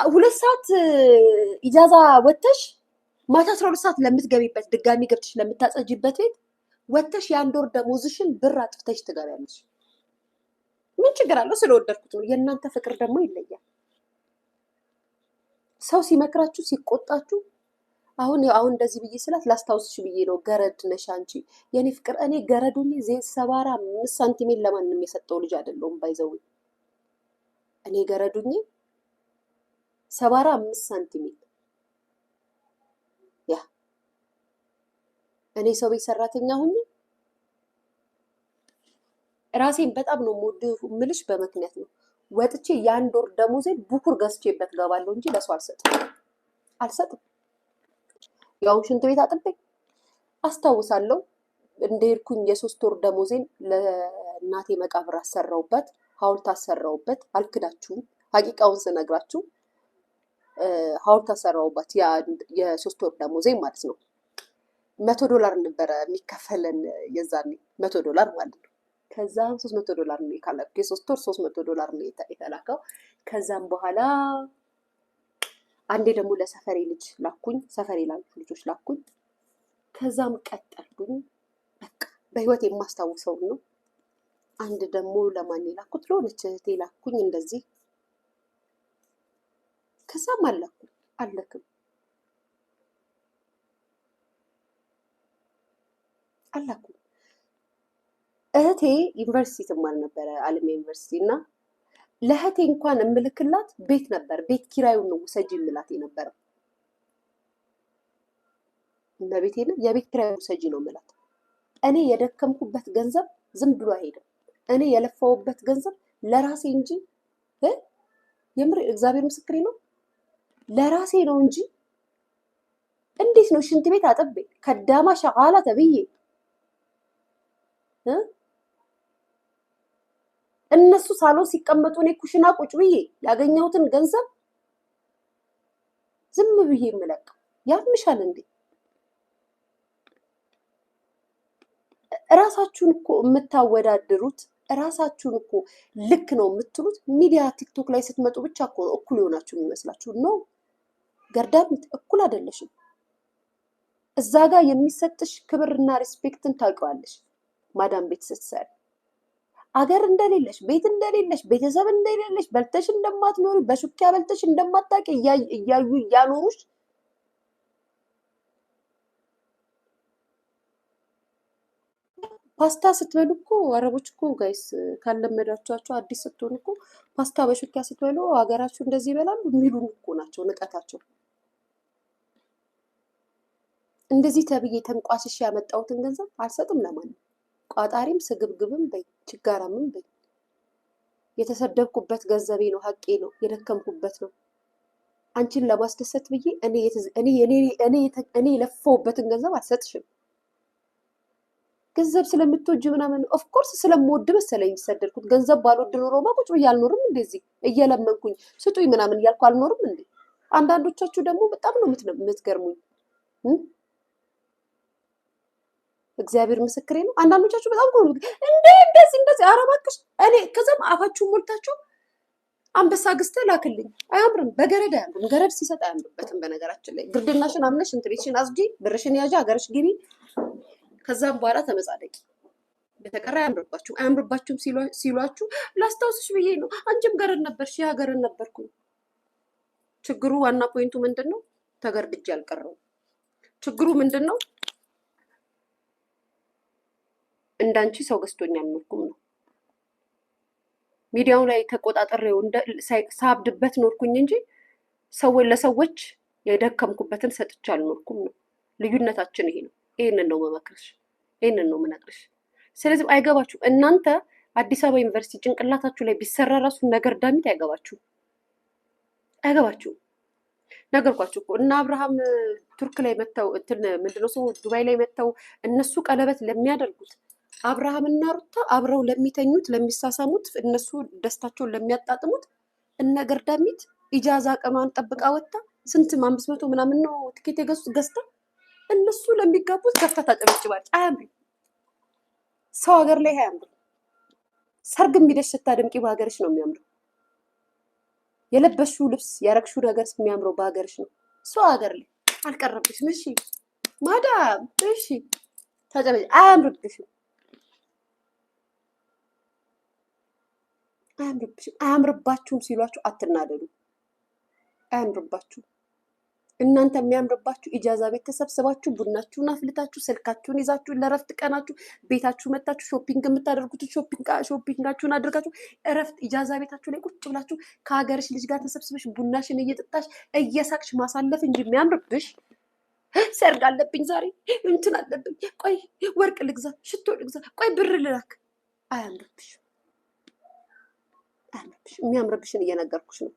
ሁለት ሰዓት ኢጃዛ ወተሽ ማታ 12 ሰዓት ለምትገቢበት ድጋሚ ገብተሽ ለምታጸጂበት ቤት ወተሽ የአንድ ወር ደሞዝሽን ብር አጥፍተሽ ትገቢያለሽ። ምን ችግር አለው? ስለወደድኩት ነው። የእናንተ ፍቅር ደግሞ ይለያል። ሰው ሲመክራችሁ ሲቆጣችሁ አሁን እንደዚህ ብዬ ስላት ላስታውስሽ ብዬ ነው። ገረድ ነሽ አንቺ የኔ ፍቅር። እኔ ገረዱኝ ሰባራ 5 ሳንቲሜን ለማንም የሰጠው ልጅ አይደለሁም። ባይዘው እኔ ገረዱኝ ሰባራ 5 ሳንቲሜን ያ እኔ ሰው ቤት ሰራተኛ ሁኝ ራሴን በጣም ነው የምልሽ። በምክንያት ነው ወጥቼ የአንድ ወር ደሞዜን ቡኩር ገዝቼበት ገባለሁ እንጂ ለሰው አልሰጥም። ያው ሽንት ቤት አጥቤ አስታውሳለሁ እንደሄድኩኝ የ3 ወር ደሞዜን ለእናቴ መቃብር አሰራውበት፣ ሐውልት አሰራውበት። አልክዳችሁም፣ ሀቂቃውን ስነግራችሁ ሐውልት አሰራውበት። የ3 ወር ደሞዜን ማለት ነው። $100 ነበረ የሚከፈለን የዛኔ $100 ማለት ነው። ከዛም $300 ነው የካለኩ የ3 ወር $300 ነው የተላከው። ከዛም በኋላ አንዴ ደግሞ ለሰፈሬ ልጅ ላኩኝ፣ ሰፈሬ ላሉ ልጆች ላኩኝ። ከዛም ቀጠልኩኝ። በቃ በህይወት የማስታውሰው ነው። አንድ ደግሞ ለማን ላኩት? ለሆነች እህቴ ላኩኝ እንደዚህ። ከዛም አለክም እህቴ ዩኒቨርሲቲ ትማር ነበረ፣ አለሚያ ዩኒቨርሲቲ። እና ለእህቴ እንኳን እምልክላት ቤት ነበር። ቤት ኪራዩን ነው ውሰጂ የምላት የነበረው። እመቤቴ ነው የቤት ኪራዩን ውሰጂ ነው የምላት። እኔ የደከምኩበት ገንዘብ ዝም ብሎ አይሄድም። እኔ የለፋውበት ገንዘብ ለራሴ እንጂ የምር እግዚአብሔር ምስክሬ ነው ለራሴ ነው እንጂ እንዴት ነው ሽንት ቤት አጥቤ ከዳማ ሸቃላ ተብዬ እነሱ ሳሎን ሲቀመጡ እኔ ኩሽና ቁጭ ብዬ ያገኘሁትን ገንዘብ ዝም ብዬ የምለቀው? ያምሻል እንዴ? እራሳችሁን እኮ የምታወዳድሩት እራሳችሁን እኮ ልክ ነው የምትሉት ሚዲያ ቲክቶክ ላይ ስትመጡ ብቻ እኮ ነው እኩል የሆናችሁ የሚመስላችሁ። ነው ገርዳሚት እኩል አይደለሽም። እዛ ጋር የሚሰጥሽ ክብርና ሪስፔክትን ታውቂዋለሽ። ማዳም ቤት ስትሰሪ አገር እንደሌለሽ፣ ቤት እንደሌለሽ፣ ቤተሰብ እንደሌለሽ፣ በልተሽ እንደማትኖሪ፣ በሹኪያ በልተሽ እንደማታውቂ እያዩ እያኖሩሽ ፓስታ ስትበሉ እኮ አረቦች እኮ ጋይስ ካለመዳችኋቸው አዲስ ስትሆኑ እኮ ፓስታ በሹኪያ ስትበሉ ሀገራችሁ እንደዚህ ይበላሉ የሚሉን እኮ ናቸው ንቀታቸው። እንደዚህ ተብዬ ተንቋሽሽ ያመጣሁትን ገንዘብ አልሰጥም ለማንም። ቋጣሪም ስግብግብም በይ ችጋራምም በይ የተሰደብኩበት ገንዘቤ ነው፣ ሀቄ ነው፣ የደከምኩበት ነው። አንቺን ለማስደሰት ብዬ እኔ የለፋውበትን ገንዘብ አልሰጥሽም። ገንዘብ ስለምትወጂ ምናምን ኦፍኮርስ ስለምወድ መሰለኝ የሚሰደድኩት። ገንዘብ ባልወድ ኖሮማ ቁጭ ብዬ አልኖርም። እንደዚህ እየለመንኩኝ ስጡኝ ምናምን እያልኩ አልኖርም እንዴ። አንዳንዶቻችሁ ደግሞ በጣም ነው የምትገርሙኝ። እግዚአብሔር ምስክሬ ነው። አንዳንዶቻችሁ በጣም ነው እንደዚህ ኧረ እባክሽ እኔ ከዛም አፋችሁን ሞልታችሁ አንበሳ ገዝተህ ላክልኝ። አያምርም፣ በገረድ አያምርም። ገረድ ሲሰጥ አያምርበትም። በነገራችን ላይ ግርድናሽን አምነሽ እንትን ቤትሽን አስጂ፣ ብርሽን ያዣ፣ ሀገርሽ ግቢ። ከዛም በኋላ ተመጻደቂ። በተቀራ አያምርባችሁም ሲሏችሁ ላስታውስሽ ብዬ ነው። አንቺም ገረድ ነበርሽ፣ ያ ገረድ ነበርኩኝ። ችግሩ ዋና ፖይንቱ ምንድን ነው? ተገርድጄ አልቀረውም። ችግሩ ምንድን ነው? እንዳንቺ ሰው ገዝቶኝ አልኖርኩም ነው። ሚዲያው ላይ ተቆጣጠሬው ሳብድበት ኖርኩኝ እንጂ ለሰዎች የደከምኩበትን ሰጥቼ አልኖርኩም ነው። ልዩነታችን ይሄ ነው። ይሄንን ነው መመክርሽ፣ ይሄንን ነው ምነግርሽ። ስለዚህ አይገባችሁ እናንተ አዲስ አበባ ዩኒቨርሲቲ ጭንቅላታችሁ ላይ ቢሰራ ራሱ ነገር ዳሚት አይገባችሁም። ነገርኳችሁ እኮ እና አብርሃም ቱርክ ላይ መተው እንትን ምንድነው ሰው ዱባይ ላይ መተው እነሱ ቀለበት ለሚያደርጉት አብርሃም እና ሩታ አብረው ለሚተኙት ለሚሳሳሙት እነሱ ደስታቸውን ለሚያጣጥሙት እነ ገርዳሚት ኢጃዛ ቀኗን ጠብቃ ወጣ ስንት 500 ምናምን ነው ትኬት የገዙት ገዝታ እነሱ ለሚጋቡት ከፍታ ታጨበጭባለች። አያምርም። ሰው ሀገር ላይ አያምርም። ሰርግ የሚደሽ ስታደምቂ በሀገርሽ ነው የሚያምረው። የለበሽው ልብስ ያረግሽው ነገር የሚያምረው በሀገርሽ ነው። ሰው ሀገር ላይ አልቀረብሽም። እሺ ማዳም፣ እሺ ተጨበጭ። አያምርብሽም፣ አያምርብሽም። አያምርባችሁም ሲሏችሁ አትናደዱ። አያምርባችሁም። እናንተ የሚያምርባችሁ ኢጃዛ ቤት ተሰብስባችሁ ቡናችሁን አፍልታችሁ ስልካችሁን ይዛችሁ ለረፍት ቀናችሁ ቤታችሁ መታችሁ ሾፒንግ የምታደርጉትን ሾፒንጋችሁን አድርጋችሁ እረፍት ኢጃዛ ቤታችሁ ላይ ቁጭ ብላችሁ ከሀገርሽ ልጅ ጋር ተሰብስበሽ ቡናሽን እየጠጣሽ እየሳቅሽ ማሳለፍ እንጂ የሚያምርብሽ ሰርግ አለብኝ ዛሬ እንትን አለብኝ፣ ቆይ ወርቅ ልግዛ፣ ሽቶ ልግዛ፣ ቆይ ብር ልላክ። አያምርብሽ፣ አያምርብሽ። የሚያምርብሽን እየነገርኩሽ ነው።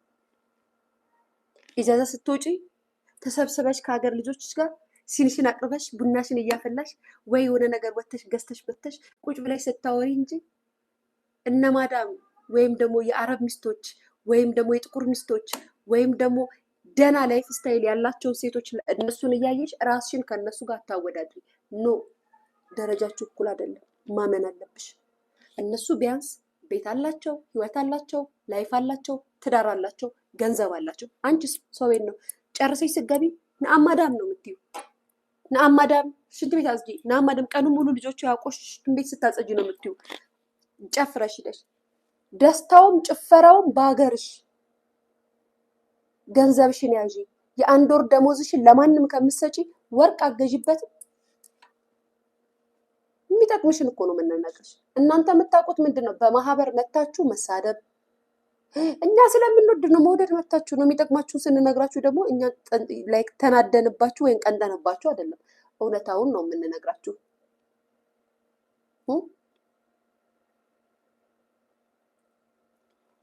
ኢጃዛ ስትወጪ ተሰብስበሽ ከሀገር ልጆች ጋር ሲንሽን አቅርበሽ ቡናሽን እያፈላሽ ወይ የሆነ ነገር ወተሽ ገዝተሽ በተሽ ቁጭ ብለሽ ስታወሪ እንጂ እነ ማዳም ወይም ደግሞ የአረብ ሚስቶች ወይም ደግሞ የጥቁር ሚስቶች ወይም ደግሞ ደና ላይፍ ስታይል ያላቸውን ሴቶች እነሱን እያየሽ ራስሽን ከነሱ ጋር አታወዳድሪ። ኖ ደረጃችሁ እኩል አይደለም። ማመን አለብሽ። እነሱ ቢያንስ ቤት አላቸው፣ ህይወት አላቸው፣ ላይፍ አላቸው፣ ትዳር አላቸው፣ ገንዘብ አላቸው። አንቺስ ሰው ቤት ነው ጨርሰሽ ስትገቢ ነአማዳም ነው የምትይው። ነአማዳም ሽንት ቤት አጽጂ፣ ነአማዳም ቀኑን ሙሉ ልጆቹ ያቆሽሽ ሽንት ቤት ስታጸጂ ነው የምትይው። ጨፍረሽ ሂደሽ ደስታውም ጭፈራውም በሀገርሽ ገንዘብሽን ያዢ። የአንድ ወር ደሞዝሽን ለማንም ከምትሰጪ ወርቅ አገዥበትም። የሚጠቅምሽን እኮ ነው የምንነግርሽ። እናንተ የምታውቁት ምንድን ነው? በማህበር መታችሁ መሳደብ። እኛ ስለምንወድ ነው፣ መውደድ መታችሁ ነው። የሚጠቅማችሁን ስንነግራችሁ ደግሞ እኛ ላይ ተናደንባችሁ ወይም ቀንደንባችሁ አይደለም፣ እውነታውን ነው የምንነግራችሁ።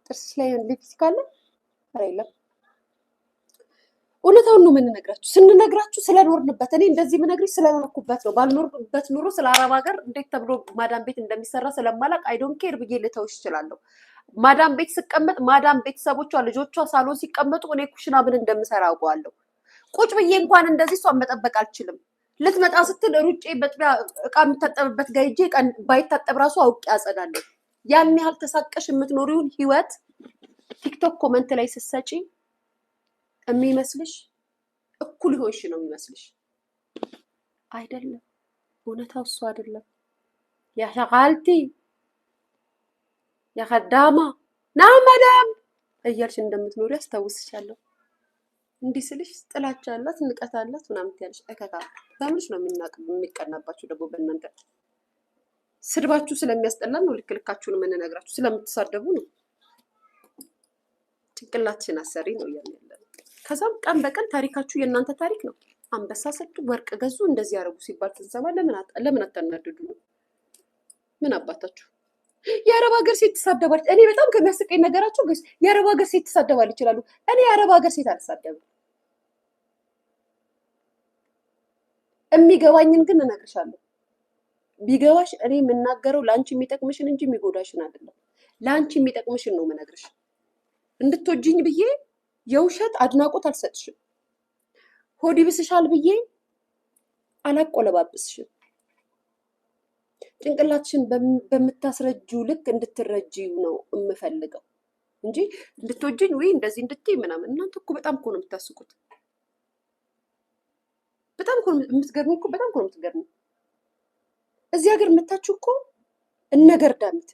ጥርስሽ ላይ ሊፕስቲክ አለ? ኧረ የለም። እውነታውን ነው የምንነግራችሁ። ስንነግራችሁ ስለኖርንበት፣ እኔ እንደዚህ የምነግርሽ ስለኖርኩበት ነው። ባልኖርበት ኑሮ ስለ አረብ ሀገር እንዴት ተብሎ ማዳም ቤት እንደሚሰራ ስለማላቅ አይዶን ኬር ብዬ ልተውሽ እችላለሁ። ማዳም ቤት ስቀመጥ ማዳም ቤተሰቦቿ ልጆቿ ሳሎን ሲቀመጡ እኔ ኩሽና ምን እንደምሰራ አውቀዋለሁ። ቁጭ ብዬ እንኳን እንደዚህ እሷን መጠበቅ አልችልም። ልትመጣ ስትል ሩጬ በጥቢያ እቃ የሚታጠብበት ጋር ሂጄ ባይታጠብ ራሱ አውቄ አጸዳለሁ። ያን ያህል ተሳቀሽ የምትኖሪውን ህይወት ቲክቶክ ኮመንት ላይ ስትሰጪ የሚመስልሽ እኩል ይሆንሽ ነው የሚመስልሽ። አይደለም፣ እውነታው እሱ አይደለም። ያሻቃልቲ ያከዳማ ናመዳም እያልሽ እንደምትኖሪ አስታውስሻለሁ። እንዲህ ስልሽ ጥላቻ አላት ንቀት አላት ምናምን ትያለሽ። እከካ በምንሽ ነው የሚቀናባችሁ? ደግሞ በእናንተ ስድባችሁ ስለሚያስጠላን ነው ልክ ልካችሁን የምንነግራችሁ። ስለምትሳደቡ ነው። ጭንቅላትሽን አሰሪ ነው እያልን ያለ። ከዛም ቀን በቀን ታሪካችሁ የእናንተ ታሪክ ነው። አንበሳ ሰጡ፣ ወርቅ ገዙ፣ እንደዚህ ያደረጉ ሲባል ትንሰማ። ለምን አታናድዱ ነው? ምን አባታችሁ የአረብ ሀገር ሴት ትሳደባለች። እኔ በጣም ከሚያስቀኝ ነገራቸው ግን የአረብ ሀገር ሴት ትሳደባለች ይችላሉ። እኔ የአረብ ሀገር ሴት አልሳደብም። የሚገባኝን ግን እነግርሻለሁ። ቢገባሽ እኔ የምናገረው ለአንቺ የሚጠቅምሽን እንጂ የሚጎዳሽን አይደለም። ለአንቺ የሚጠቅምሽን ነው የምነግርሽ። እንድትወጂኝ ብዬ የውሸት አድናቆት አልሰጥሽም። ሆድ ይብስሻል ብዬ አላቆለባብስሽም። ጭንቅላትሽን በምታስረጂው ልክ እንድትረጂው ነው የምፈልገው እንጂ እንድትወጂኝ ወይ እንደዚህ እንድትይ ምናምን። እናንተ እኮ በጣም እኮ ነው የምታስቁት። በጣም እኮ የምትገርሙ እኮ በጣም እኮ ነው የምትገርሙ። እዚህ ሀገር መታችሁ እኮ እነገርዳሚት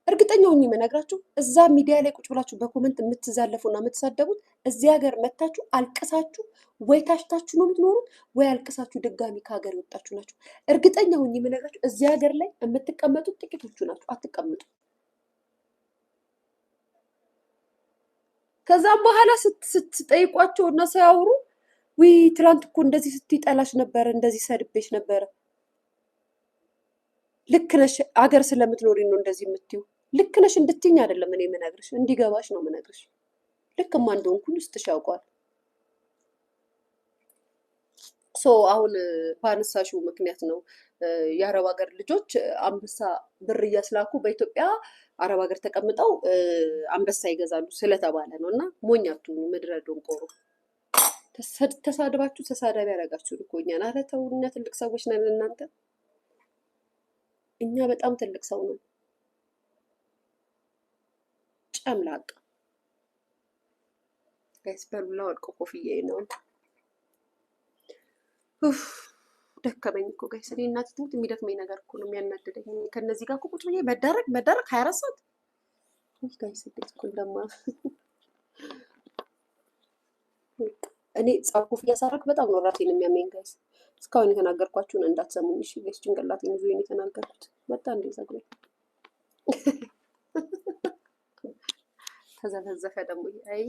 እርግጠኛ ሆኜ የምነግራችሁ እዛ ሚዲያ ላይ ቁጭ ብላችሁ በኮመንት የምትዛለፉና የምትሳደቡት እዚህ ሀገር መታችሁ አልቅሳችሁ ወይ ታሽታችሁ ነው የምትኖሩት፣ ወይ አልቅሳችሁ ድጋሚ ከሀገር የወጣችሁ ናችሁ። እርግጠኛ ሆኜ የምነግራችሁ እዚህ ሀገር ላይ የምትቀመጡት ጥቂቶቹ ናችሁ። አትቀመጡ። ከዛም በኋላ ስትጠይቋቸው እና ሳያወሩ ውይ ትላንት እኮ እንደዚህ ስትጠላሽ ነበረ፣ እንደዚህ ሰድቤሽ ነበረ። ልክ ነሽ፣ አገር ስለምትኖሪ ነው እንደዚህ የምትዩ። ልክ ነሽ እንድትይኝ አይደለም እኔ የምነግርሽ፣ እንዲገባሽ ነው የምነግርሽ። ልክማ እንደሆንኩኝ ውስጥሽ ያውቀዋል። አሁን በአነሳሽው ምክንያት ነው የአረብ ሀገር ልጆች አንበሳ ብር እያስላኩ በኢትዮጵያ አረብ ሀገር ተቀምጠው አንበሳ ይገዛሉ ስለተባለ ነው። እና ሞኛቱ ምድረ ዶንቆሮ ተሳድባችሁ ተሳዳቢ ያደረጋችሁ እኮ እኛን። ኧረ ተው፣ እኛ ትልቅ ሰዎች ነን። እናንተ እኛ በጣም ትልቅ ሰው ነው። ጨምላቃ ጋይስ በሉላ ወድቆ ኮፍዬ ነው። ደከመኝ እኮ ጋይስ። እኔ እናቴ ትሙት የሚደክመኝ ነገር እኮ ነው የሚያናድደኝ። ከነዚህ ጋር እኮ ቁጭ ብዬ መደረግ 24 ሰዓት ጋይስ እንዴት እኮ እንደማ እኔ ጻፍ ኮፍያ ሳደርግ በጣም ነው ራሴን የሚያመኝ ጋይስ። እስካሁን የተናገርኳችሁን እንዳትሰሙኝ እሺ ጋይስ። ጭንቅላቴን ይዞ የተናገርኩት በጣም እንደዘግበኝ ተዘፈዘፈ ደግሞ አይ